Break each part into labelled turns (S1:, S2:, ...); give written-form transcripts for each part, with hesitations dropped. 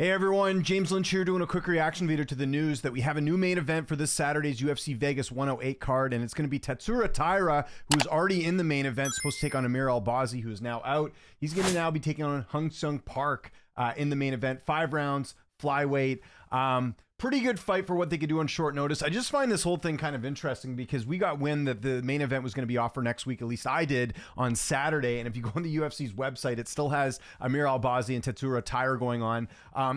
S1: Hey everyone, James Lynch here doing a quick reaction video to the news that we have a new main event for this Saturday's UFC Vegas 108 card, and it's going to be Tatsuro Taira, who is already in the main event, supposed to take on Amir Albazi, who is now out. He's going to now be taking on Hyun Park in the main event. 5 rounds, flyweight. Pretty good fight for what they could do on short notice. I just find this whole thing kind of interesting because we got wind that the main event was going to be off for next week. At least I did on Saturday. And if you go on the UFC's website, it still has Amir Albazi and Tatsuro Taira going on.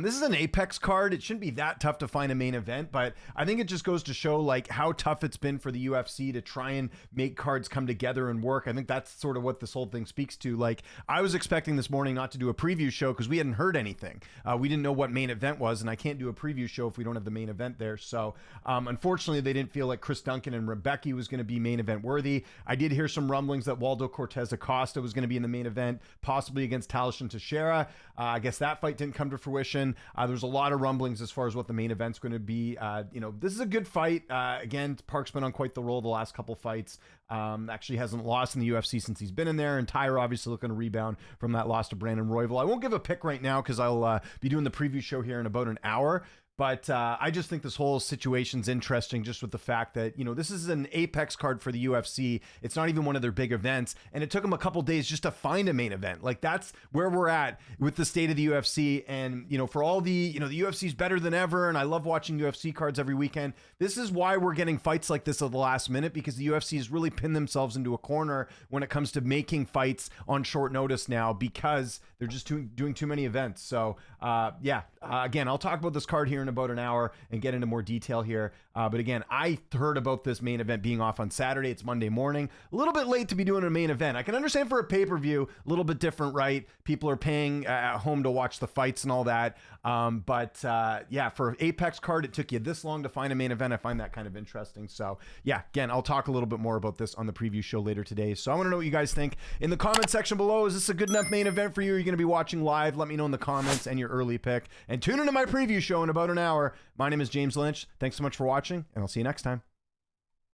S1: This is an Apex card. It shouldn't be that tough to find a main event, but I think it just goes to show like how tough it's been for the UFC to try and make cards come together and work. I think that's sort of what this whole thing speaks to. Like, I was expecting this morning not to do a preview show because we hadn't heard anything. We didn't know what main event was, and I can't do a preview show if we don't have the main event there. So unfortunately, they didn't feel like Chris Duncan and Rebecca was going to be main event worthy. I did hear some rumblings that Waldo Cortez Acosta was going to be in the main event, possibly against Talishan Teixeira. I guess that fight didn't come to fruition. There's a lot of rumblings as far as what the main event's going to be. This is a good fight. Again, Park's been on quite the roll the last couple fights. Actually hasn't lost in the UFC since he's been in there, and Taira obviously looking to rebound from that loss to Brandon Royval. I won't give a pick right now because I'll be doing the preview show here in about an hour. But I just think this whole situation's interesting just with the fact that, this is an Apex card for the UFC. It's not even one of their big events. And it took them a couple days just to find a main event. Like, that's where we're at with the state of the UFC. And, for all the, the UFC's better than ever. And I love watching UFC cards every weekend. This is why we're getting fights like this at the last minute, because the UFC has really pinned themselves into a corner when it comes to making fights on short notice now, because they're just doing too many events. So, again, I'll talk about this card here in about an hour and get into more detail here. But again, I heard about this main event being off on Saturday. It's Monday morning. A little bit late to be doing a main event. I can understand for a pay-per-view, a little bit different, right? People are paying at home to watch the fights and all that. For an Apex card, it took you this long to find a main event. I find that kind of interesting. So yeah, again, I'll talk a little bit more about this on the preview show later today. So I want to know what you guys think in the comment section below. Is this a good enough main event for you? Are you going to be watching live? Let me know in the comments and your early pick. And tune into my preview show in about an hour. My name is James Lynch. Thanks so much for watching, and I'll see you next time.